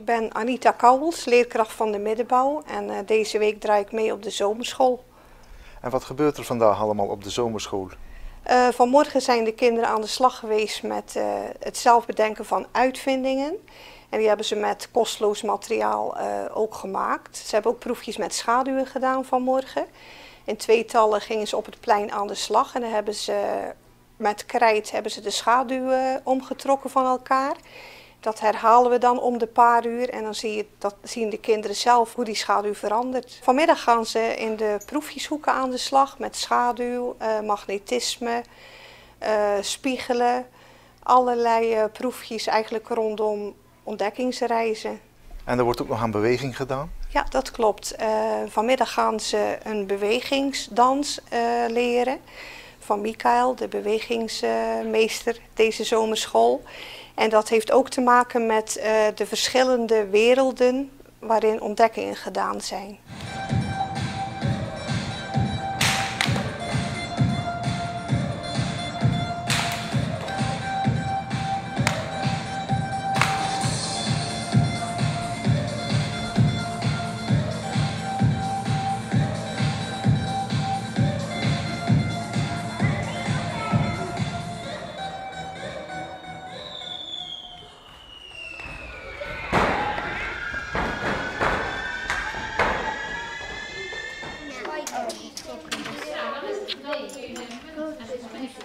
Ik ben Anita Kouwels, leerkracht van de middenbouw en deze week draai ik mee op de zomerschool. En wat gebeurt er vandaag allemaal op de zomerschool? Vanmorgen zijn de kinderen aan de slag geweest met het zelf bedenken van uitvindingen. En die hebben ze met kosteloos materiaal ook gemaakt. Ze hebben ook proefjes met schaduwen gedaan vanmorgen. In tweetallen gingen ze op het plein aan de slag en dan hebben ze met krijt de schaduwen omgetrokken van elkaar. Dat herhalen we dan om de paar uur en dan zien de kinderen zelf hoe die schaduw verandert. Vanmiddag gaan ze in de proefjeshoeken aan de slag met schaduw, magnetisme, spiegelen. Allerlei proefjes eigenlijk rondom ontdekkingsreizen. En er wordt ook nog aan beweging gedaan? Ja, dat klopt. Vanmiddag gaan ze een bewegingsdans leren van Michael, de bewegingsmeester deze zomerschool. En dat heeft ook te maken met de verschillende werelden waarin ontdekkingen gedaan zijn.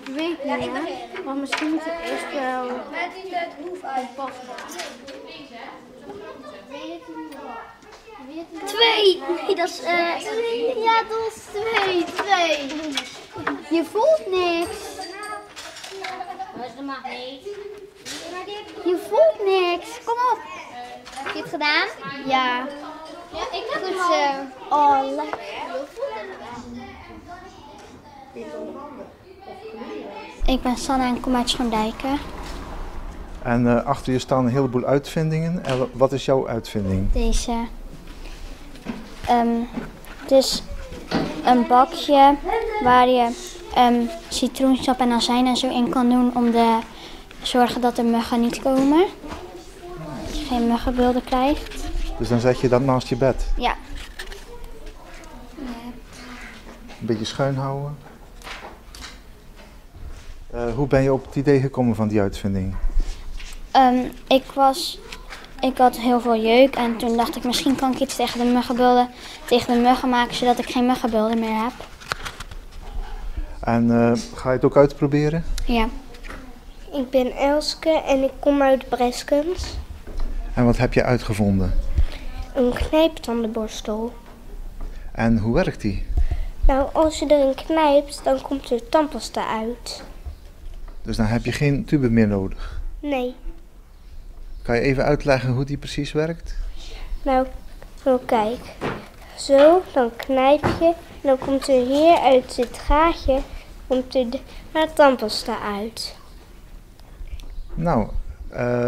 Ik weet niet, hè? Maar misschien moet het eerst wel passen. 2! Nee, dat is ja, dat is 2. Je voelt niks. Dat mag niet. Je voelt niks. Kom op. Heb je het gedaan? Ja. Ja, ik heb het zo. Oh, lekker. Ik ben Sanne en kom uit Schoondijken. En achter je staan een heleboel uitvindingen. En wat is jouw uitvinding? Deze. Het is een bakje waar je citroensap en azijn en zo in kan doen om te zorgen dat de muggen niet komen. Dat je geen muggenbeelden krijgt. Dus dan zet je dat naast je bed? Ja. Een beetje schuin houden. Hoe ben je op het idee gekomen van die uitvinding? Ik had heel veel jeuk en toen dacht ik misschien kan ik iets tegen de muggen maken zodat ik geen muggenbeelden meer heb. En ga je het ook uitproberen? Ja. Ik ben Elske en ik kom uit Breskens. En wat heb je uitgevonden? Een knijptandenborstel. En hoe werkt die? Nou, als je erin knijpt, dan komt er tandpasta uit. Dus dan heb je geen tube meer nodig? Nee. Kan je even uitleggen hoe die precies werkt? Nou kijk. Zo, dan knijp je. En dan komt er hier uit dit gaatje de tandpasta uit. Nou,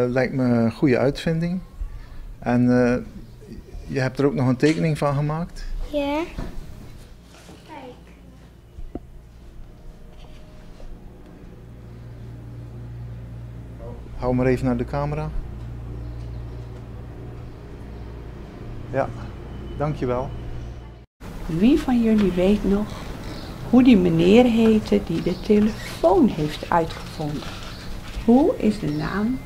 lijkt me een goede uitvinding. En je hebt er ook nog een tekening van gemaakt? Ja. Hou maar even naar de camera. Ja, dankjewel. Wie van jullie weet nog hoe die meneer heette die de telefoon heeft uitgevonden? Hoe is de naam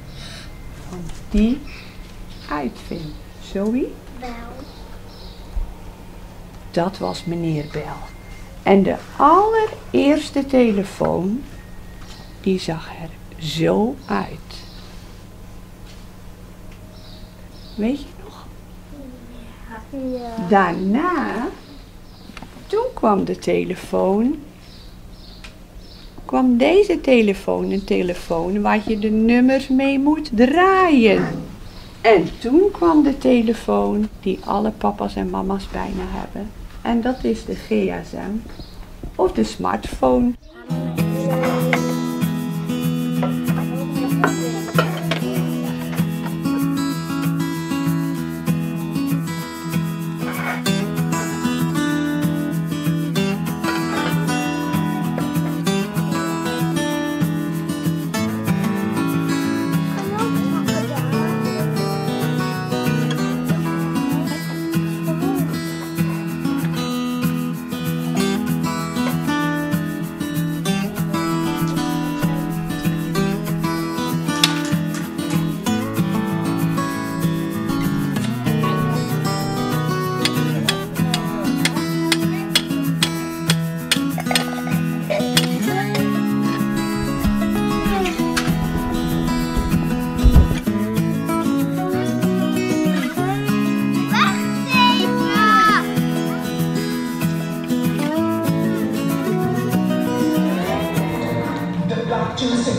van die uitvinder? Zoe? Bel. Dat was meneer Bel. En de allereerste telefoon, die zag er zo uit. Weet je nog? Ja. Daarna, toen kwam de telefoon, kwam deze telefoon, een telefoon waar je de nummers mee moet draaien. En toen kwam de telefoon die alle papa's en mama's bijna hebben. En dat is de GSM of de smartphone.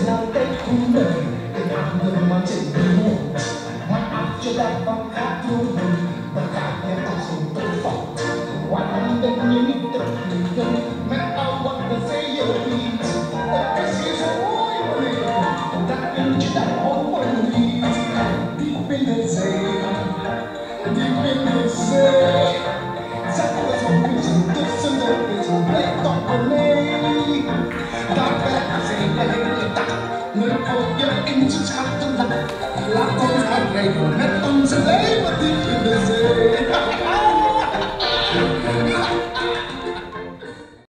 nou tijd groeien, ik ga de man in de mond. Maar als je daarvan gaat doen, dan ga je als een toeval. Waarom ben je niet tevreden met al wat de zeeën biedt? Het is hier zo mooi meneer, dat vind je daar ook voor niet. Diep in de zee, diep in de zee. Zet de zon tussen de vissen, blijf toch alleen. Daar werken ze de hele dag, leuk voor je in zijn schattenlach. Laat ons gaan drijven met onze leven diep in de zee.